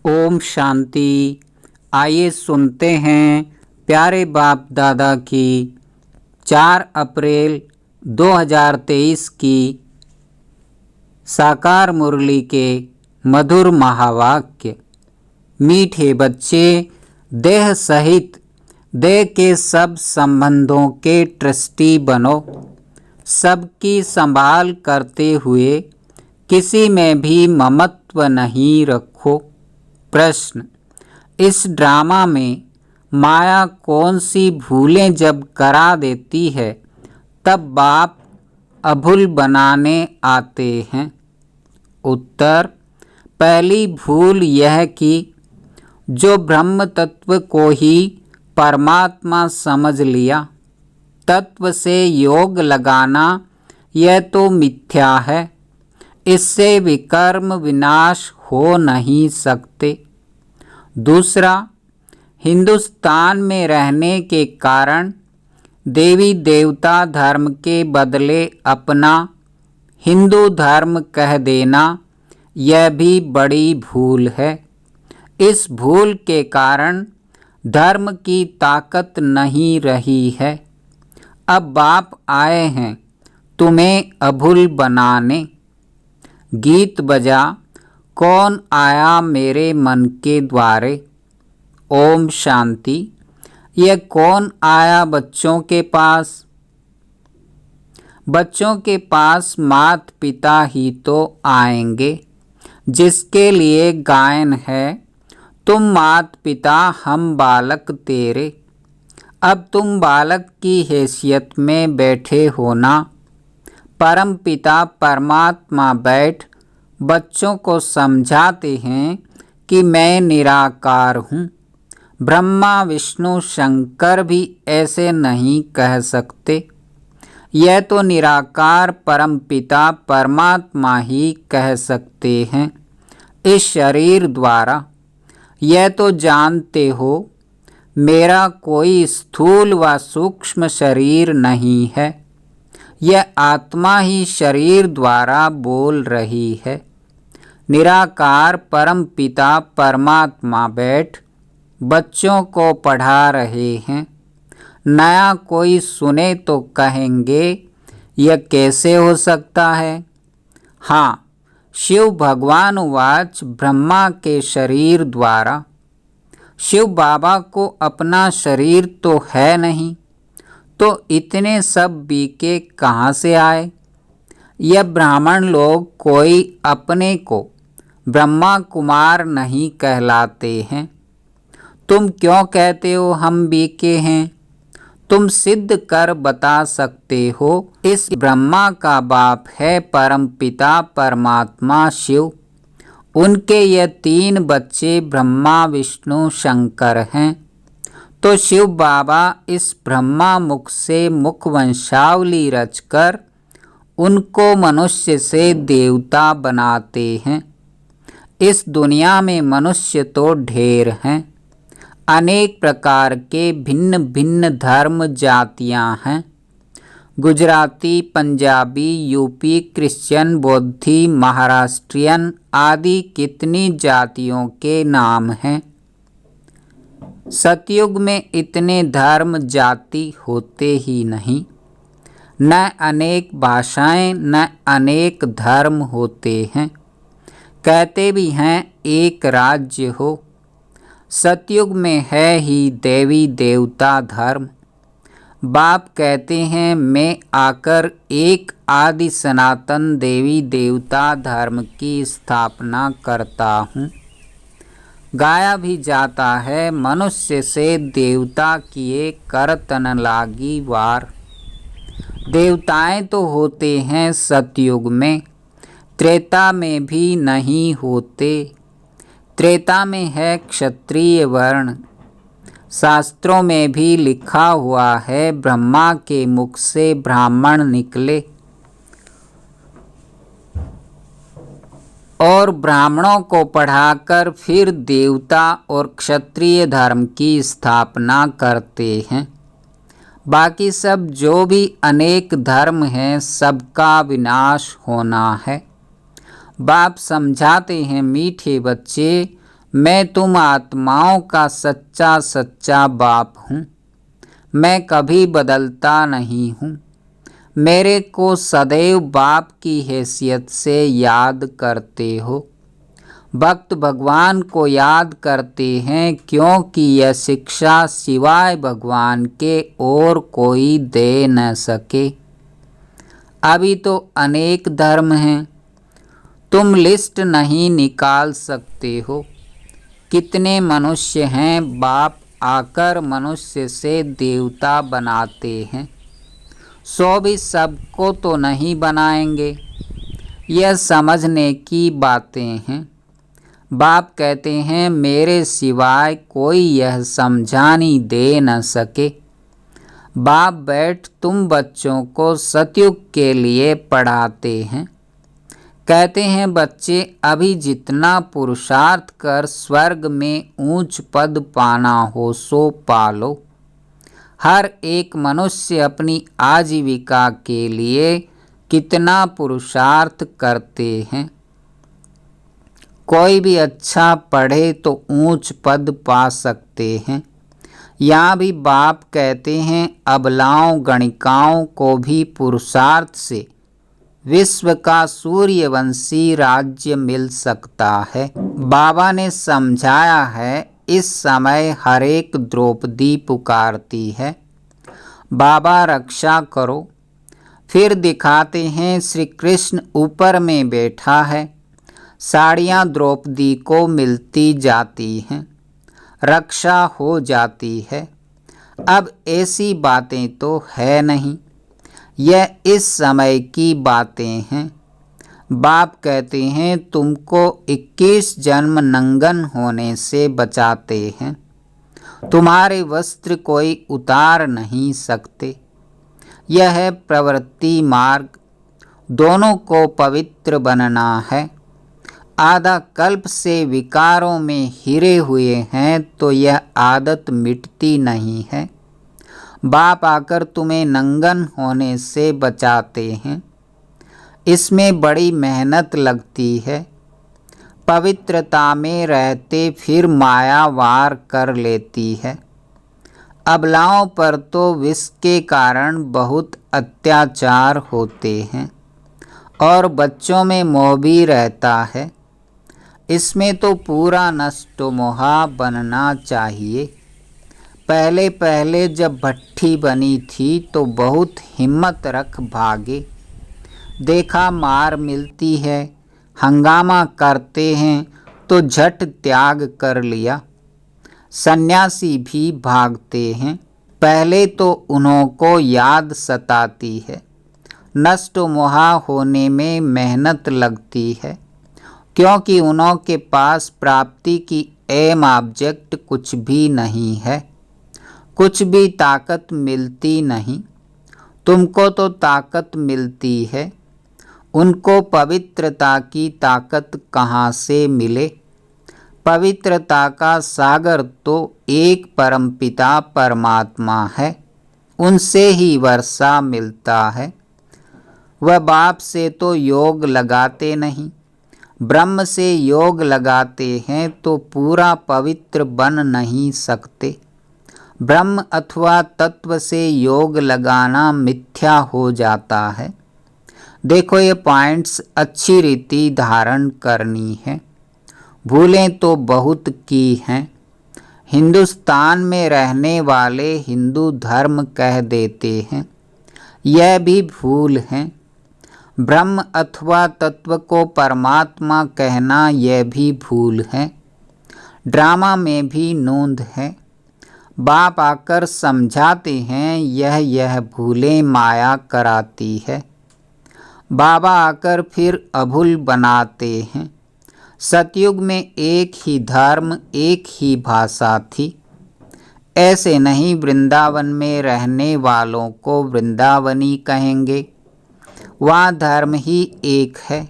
ओम शांति। आइए सुनते हैं प्यारे बाप दादा की 4 अप्रैल 2023 की साकार मुरली के मधुर महावाक्य। मीठे बच्चे, देह सहित देह के सब संबंधों के ट्रस्टी बनो। सबकी संभाल करते हुए किसी में भी ममत्व नहीं रखो। प्रश्न: इस ड्रामा में माया कौन सी भूलें जब करा देती है तब बाप अभूल बनाने आते हैं? उत्तर: पहली भूल यह कि जो ब्रह्म तत्व को ही परमात्मा समझ लिया, तत्व से योग लगाना यह तो मिथ्या है। इससे विकर्म विनाश हो नहीं सकते। दूसरा, हिंदुस्तान में रहने के कारण देवी देवता धर्म के बदले अपना हिंदू धर्म कह देना यह भी बड़ी भूल है। इस भूल के कारण धर्म की ताकत नहीं रही है। अब बाप आए हैं तुम्हें अभूल बनाने। गीत बजा, कौन आया मेरे मन के द्वारे। ओम शांति। यह कौन आया बच्चों के पास? बच्चों के पास माता पिता ही तो आएंगे, जिसके लिए गायन है, तुम माता पिता हम बालक तेरे। अब तुम बालक की हैसियत में बैठे हो ना। परम पिता परमात्मा बैठ बच्चों को समझाते हैं कि मैं निराकार हूँ। ब्रह्मा विष्णु शंकर भी ऐसे नहीं कह सकते। यह तो निराकार परम पिता परमात्मा ही कह सकते हैं इस शरीर द्वारा। यह तो जानते हो मेरा कोई स्थूल व सूक्ष्म शरीर नहीं है। यह आत्मा ही शरीर द्वारा बोल रही है। निराकार परम पिता परमात्मा बैठ बच्चों को पढ़ा रहे हैं। नया कोई सुने तो कहेंगे यह कैसे हो सकता है। हाँ, शिव भगवान वाच ब्रह्मा के शरीर द्वारा। शिव बाबा को अपना शरीर तो है नहीं, तो इतने सब बीके कहाँ से आए? यह ब्राह्मण लोग कोई अपने को ब्रह्मा कुमार नहीं कहलाते हैं। तुम क्यों कहते हो हम बीके हैं? तुम सिद्ध कर बता सकते हो इस ब्रह्मा का बाप है परम पिता परमात्मा शिव। उनके ये 3 बच्चे ब्रह्मा विष्णु शंकर हैं। तो शिव बाबा इस ब्रह्मा मुख से मुख वंशावली रचकर उनको मनुष्य से देवता बनाते हैं। इस दुनिया में मनुष्य तो ढेर हैं। अनेक प्रकार के भिन्न भिन्न धर्म जातियां हैं। गुजराती, पंजाबी, यूपी, क्रिश्चियन, बौद्धि, महाराष्ट्रियन आदि कितनी जातियों के नाम हैं। सतयुग में इतने धर्म जाति होते ही नहीं। न अनेक भाषाएं न अनेक धर्म होते हैं। कहते भी हैं एक राज्य हो। सतयुग में है ही देवी देवता धर्म। बाप कहते हैं मैं आकर एक आदि सनातन देवी देवता धर्म की स्थापना करता हूँ। गाया भी जाता है मनुष्य से देवता किए करतन लागी वार। देवताएं तो होते हैं सतयुग में, त्रेता में भी नहीं होते। त्रेता में है क्षत्रिय वर्ण। शास्त्रों में भी लिखा हुआ है ब्रह्मा के मुख से ब्राह्मण निकले और ब्राह्मणों को पढ़ाकर फिर देवता और क्षत्रिय धर्म की स्थापना करते हैं। बाकी सब जो भी अनेक धर्म हैं सबका विनाश होना है। बाप समझाते हैं मीठे बच्चे, मैं तुम आत्माओं का सच्चा सच्चा बाप हूँ। मैं कभी बदलता नहीं हूँ। मेरे को सदैव बाप की हैसियत से याद करते हो। भक्त भगवान को याद करते हैं क्योंकि यह शिक्षा सिवाय भगवान के और कोई दे न सके। अभी तो अनेक धर्म हैं, तुम लिस्ट नहीं निकाल सकते हो। कितने मनुष्य हैं, बाप आकर मनुष्य से देवता बनाते हैं। 100 भी सबको तो नहीं बनाएंगे। यह समझने की बातें हैं। बाप कहते हैं मेरे सिवाय कोई यह समझानी दे न सके। बाप बैठ तुम बच्चों को सतयुग के लिए पढ़ाते हैं। कहते हैं बच्चे अभी जितना पुरुषार्थ कर स्वर्ग में ऊंच पद पाना हो सो पालो। हर एक मनुष्य अपनी आजीविका के लिए कितना पुरुषार्थ करते हैं। कोई भी अच्छा पढ़े तो ऊंच पद पा सकते हैं। यहाँ भी बाप कहते हैं अबलाओं गणिकाओं को भी पुरुषार्थ से विश्व का सूर्यवंशी राज्य मिल सकता है। बाबा ने समझाया है इस समय हर एक द्रौपदी पुकारती है बाबा रक्षा करो। फिर दिखाते हैं श्री कृष्ण ऊपर में बैठा है, साड़ियाँ द्रौपदी को मिलती जाती हैं, रक्षा हो जाती है। अब ऐसी बातें तो है नहीं, यह इस समय की बातें हैं। बाप कहते हैं तुमको 21 जन्म नंगन होने से बचाते हैं। तुम्हारे वस्त्र कोई उतार नहीं सकते। यह है प्रवृत्ति मार्ग। दोनों को पवित्र बनना है। आधा कल्प से विकारों में हिरे हुए हैं तो यह आदत मिटती नहीं है। बाप आकर तुम्हें नंगन होने से बचाते हैं। इसमें बड़ी मेहनत लगती है। पवित्रता में रहते फिर माया वार कर लेती है। अबलाओं पर तो विष के कारण बहुत अत्याचार होते हैं और बच्चों में मोह भी रहता है। इसमें तो पूरा नष्टो मोहा बनना चाहिए। पहले पहले जब भट्ठी बनी थी तो बहुत हिम्मत रख भागे। देखा मार मिलती है, हंगामा करते हैं तो झट त्याग कर लिया। सन्यासी भी भागते हैं। पहले तो उन्हों को याद सताती है। नष्ट मोहा होने में मेहनत लगती है क्योंकि उन्हों के पास प्राप्ति की एम ऑब्जेक्ट कुछ भी नहीं है। कुछ भी ताकत मिलती नहीं। तुमको तो ताकत मिलती है, उनको पवित्रता की ताकत कहाँ से मिले। पवित्रता का सागर तो एक परमपिता परमात्मा है, उनसे ही वर्षा मिलता है। वह बाप से तो योग लगाते नहीं, ब्रह्म से योग लगाते हैं तो पूरा पवित्र बन नहीं सकते। ब्रह्म अथवा तत्व से योग लगाना मिथ्या हो जाता है। देखो ये पॉइंट्स अच्छी रीति धारण करनी है। भूलें तो बहुत की हैं। हिंदुस्तान में रहने वाले हिंदू धर्म कह देते हैं, यह भी भूल है। ब्रह्म अथवा तत्व को परमात्मा कहना यह भी भूल है। ड्रामा में भी नोंद है। बाप आकर समझाते हैं यह भूलें माया कराती है। बाबा आकर फिर अभूल बनाते हैं। सतयुग में एक ही धर्म एक ही भाषा थी। ऐसे नहीं वृंदावन में रहने वालों को वृंदावनी कहेंगे, वहाँ धर्म ही एक है।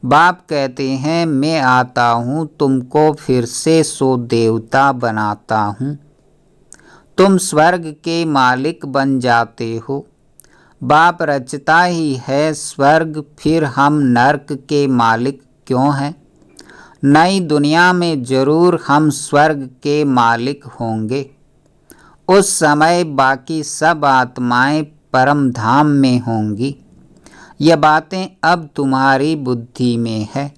बाप कहते हैं मैं आता हूँ तुमको फिर से सो देवता बनाता हूँ। तुम स्वर्ग के मालिक बन जाते हो। बाप रचता ही है स्वर्ग, फिर हम नरक के मालिक क्यों हैं। नई दुनिया में जरूर हम स्वर्ग के मालिक होंगे। उस समय बाकी सब आत्माएं परम धाम में होंगी। ये बातें अब तुम्हारी बुद्धि में है।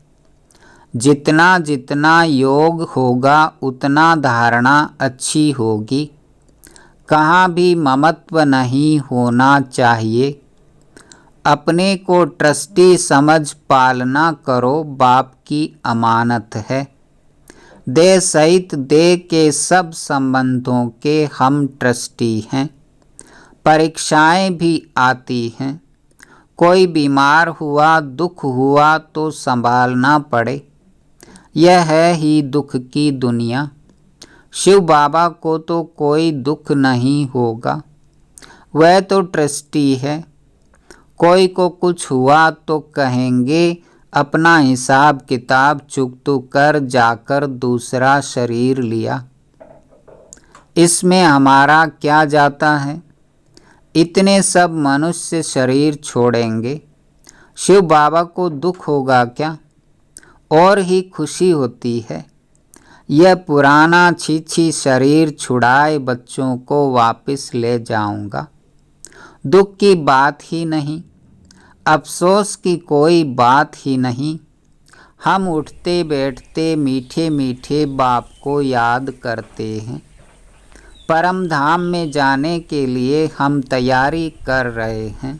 जितना जितना योग होगा उतना धारणा अच्छी होगी। कहाँ भी ममत्व नहीं होना चाहिए। अपने को ट्रस्टी समझ पालना करो, बाप की अमानत है। देह सहित देह के सब संबंधों के हम ट्रस्टी हैं। परीक्षाएं भी आती हैं। कोई बीमार हुआ, दुख हुआ तो संभालना पड़े। यह है ही दुख की दुनिया। शिव बाबा को तो कोई दुख नहीं होगा, वह तो ट्रस्टी है। कोई को कुछ हुआ तो कहेंगे अपना हिसाब किताब चुकतू कर जाकर दूसरा शरीर लिया। इसमें हमारा क्या जाता है। इतने सब मनुष्य शरीर छोड़ेंगे, शिव बाबा को दुख होगा क्या? और ही खुशी होती है। यह पुराना छीछी शरीर छुड़ाए बच्चों को वापस ले जाऊंगा। दुख की बात ही नहीं, अफसोस की कोई बात ही नहीं। हम उठते बैठते मीठे मीठे बाप को याद करते हैं। परम धाम में जाने के लिए हम तैयारी कर रहे हैं।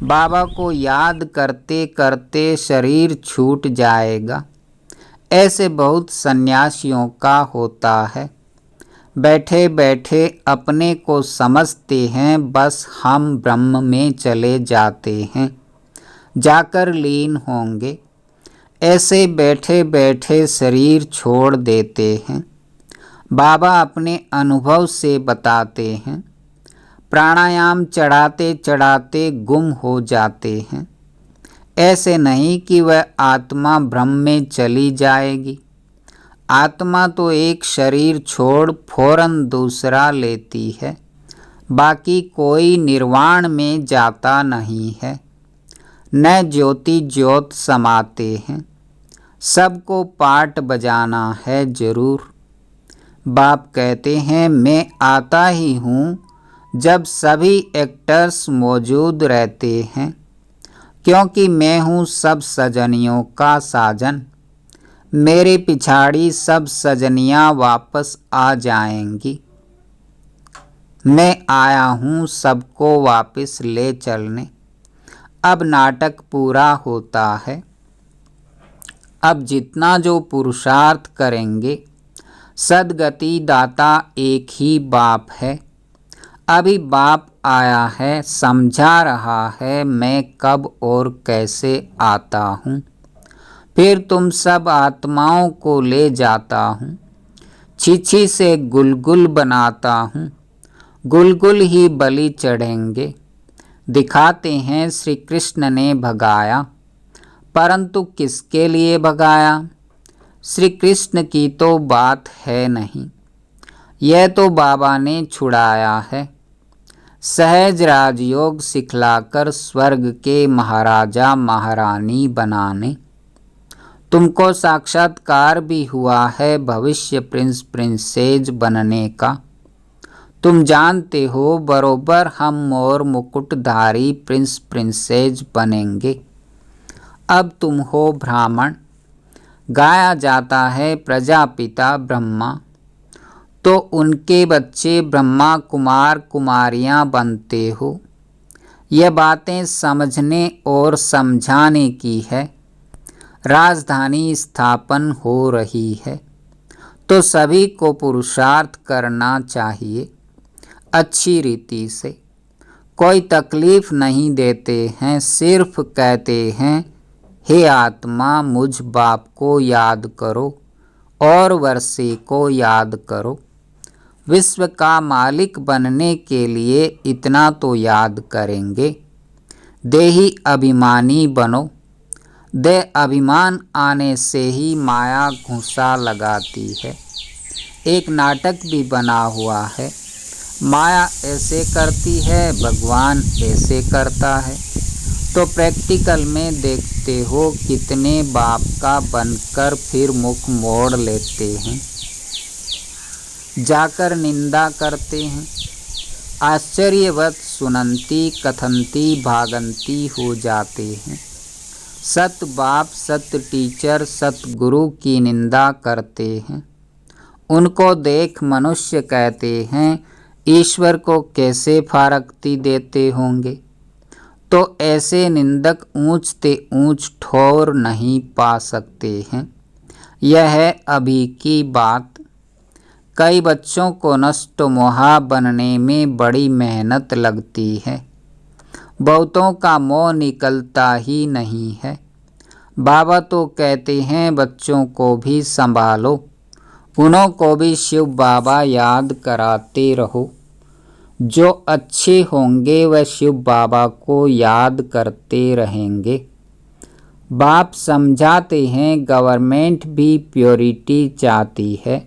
बाबा को याद करते करते शरीर छूट जाएगा। ऐसे बहुत सन्यासियों का होता है। बैठे बैठे अपने को समझते हैं बस हम ब्रह्म में चले जाते हैं, जाकर लीन होंगे। ऐसे बैठे बैठे शरीर छोड़ देते हैं। बाबा अपने अनुभव से बताते हैं। प्राणायाम चढ़ाते चढ़ाते गुम हो जाते हैं। ऐसे नहीं कि वह आत्मा ब्रह्म में चली जाएगी। आत्मा तो एक शरीर छोड़ फौरन दूसरा लेती है। बाकी कोई निर्वाण में जाता नहीं है। न ज्योति ज्योत समाते हैं। सबको पाठ बजाना है जरूर। बाप कहते हैं मैं आता ही हूँ जब सभी एक्टर्स मौजूद रहते हैं, क्योंकि मैं हूँ सब सजनियों का साजन। मेरे पिछाड़ी सब सजनियाँ वापस आ जाएंगी। मैं आया हूँ सबको वापस ले चलने। अब नाटक पूरा होता है। अब जितना जो पुरुषार्थ करेंगे, सद्गति दाता एक ही बाप है। अभी बाप आया है, समझा रहा है मैं कब और कैसे आता हूँ। फिर तुम सब आत्माओं को ले जाता हूँ। छीछी से गुलगुल बनाता हूँ। गुलगुल ही बलि चढ़ेंगे। दिखाते हैं श्री कृष्ण ने भगाया, परंतु किसके लिए भगाया? श्री कृष्ण की तो बात है नहीं। यह तो बाबा ने छुड़ाया है। सहज राजयोग सिखलाकर स्वर्ग के महाराजा महारानी बनाने। तुमको साक्षात्कार भी हुआ है भविष्य प्रिंस प्रिंसेज बनने का। तुम जानते हो बरोबर हम और मुकुटधारी प्रिंस प्रिंसेज बनेंगे। अब तुम हो ब्राह्मण। गाया जाता है प्रजापिता ब्रह्मा, तो उनके बच्चे ब्रह्मा कुमार कुमारियां बनते हो। यह बातें समझने और समझाने की है। राजधानी स्थापन हो रही है, तो सभी को पुरुषार्थ करना चाहिए अच्छी रीति से। कोई तकलीफ नहीं देते हैं, सिर्फ कहते हैं हे आत्मा मुझ बाप को याद करो और वर्षे को याद करो। विश्व का मालिक बनने के लिए इतना तो याद करेंगे। देही अभिमानी बनो। देह अभिमान आने से ही माया घुसा लगाती है। एक नाटक भी बना हुआ है। माया ऐसे करती है, भगवान ऐसे करता है। तो प्रैक्टिकल में देखते देखते हो कितने बाप का बनकर फिर मुख मोड़ लेते हैं, जाकर निंदा करते हैं। आश्चर्यवत सुनंती कथंती भागंती हो जाते हैं। सत बाप सत टीचर सत गुरु की निंदा करते हैं। उनको देख मनुष्य कहते हैं ईश्वर को कैसे फारकती देते होंगे। तो ऐसे निंदक ऊंच ते ऊंच ठौर नहीं पा सकते हैं। यह है अभी की बात। कई बच्चों को नष्ट मोहा बनने में बड़ी मेहनत लगती है। बहुतों का मोह निकलता ही नहीं है। बाबा तो कहते हैं बच्चों को भी संभालो, उन्हों को भी शिव बाबा याद कराते रहो। जो अच्छे होंगे वह शिव बाबा को याद करते रहेंगे। बाप समझाते हैं गवर्नमेंट भी प्योरिटी चाहती है,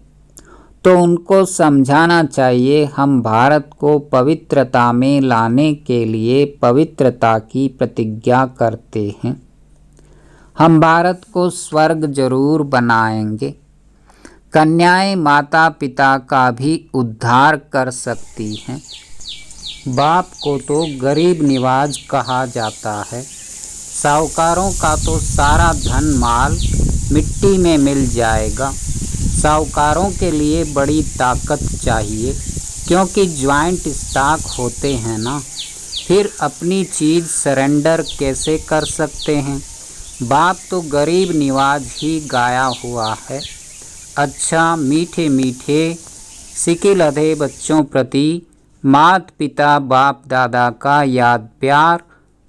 तो उनको समझाना चाहिए हम भारत को पवित्रता में लाने के लिए पवित्रता की प्रतिज्ञा करते हैं। हम भारत को स्वर्ग जरूर बनाएंगे। कन्याएं माता पिता का भी उद्धार कर सकती हैं। बाप को तो गरीब निवाज कहा जाता है। साहूकारों का तो सारा धन माल मिट्टी में मिल जाएगा। साहूकारों के लिए बड़ी ताकत चाहिए, क्योंकि ज्वाइंट स्टॉक होते हैं ना, फिर अपनी चीज़ सरेंडर कैसे कर सकते हैं। बाप तो गरीब निवाज ही गाया हुआ है। अच्छा मीठे मीठे सिकिलधे बच्चों प्रति मात पिता बाप दादा का याद प्यार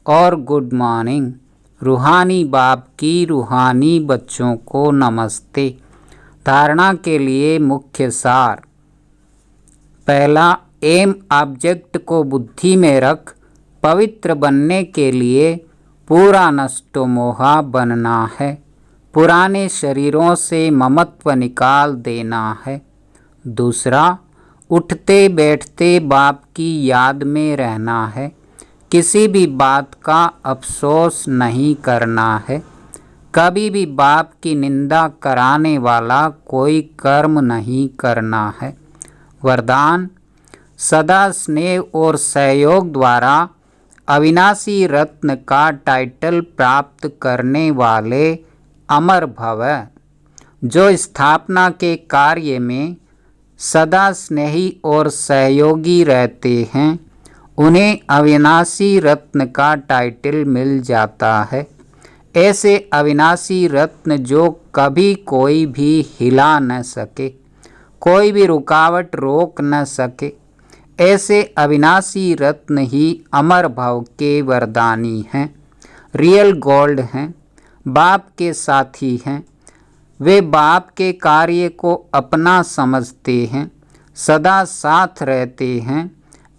और गुड मॉर्निंग। रूहानी बाप की रूहानी बच्चों को नमस्ते। धारणा के लिए मुख्य सार। पहला, एम ऑब्जेक्ट को बुद्धि में रख पवित्र बनने के लिए पूरा नष्टो मोहा बनना है। पुराने शरीरों से ममत्व निकाल देना है। दूसरा, उठते बैठते बाप की याद में रहना है। किसी भी बात का अफसोस नहीं करना है। कभी भी बाप की निंदा कराने वाला कोई कर्म नहीं करना है। वरदान, सदा स्नेह और सहयोग द्वारा अविनाशी रत्न का टाइटल प्राप्त करने वाले अमर भव। जो स्थापना के कार्य में सदा स्नेही और सहयोगी रहते हैं, उन्हें अविनाशी रत्न का टाइटल मिल जाता है। ऐसे अविनाशी रत्न जो कभी कोई भी हिला न सके, कोई भी रुकावट रोक न सके, ऐसे अविनाशी रत्न ही अमर भव के वरदानी हैं। रियल गोल्ड हैं, बाप के साथी हैं। वे बाप के कार्य को अपना समझते हैं, सदा साथ रहते हैं,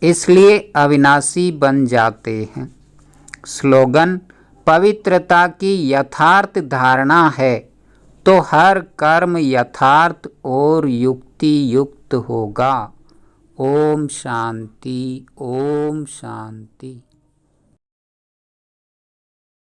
इसलिए अविनाशी बन जाते हैं। स्लोगन, पवित्रता की यथार्थ धारणा है तो हर कर्म यथार्थ और युक्ति युक्त होगा। ओम शांति, ओम शांति।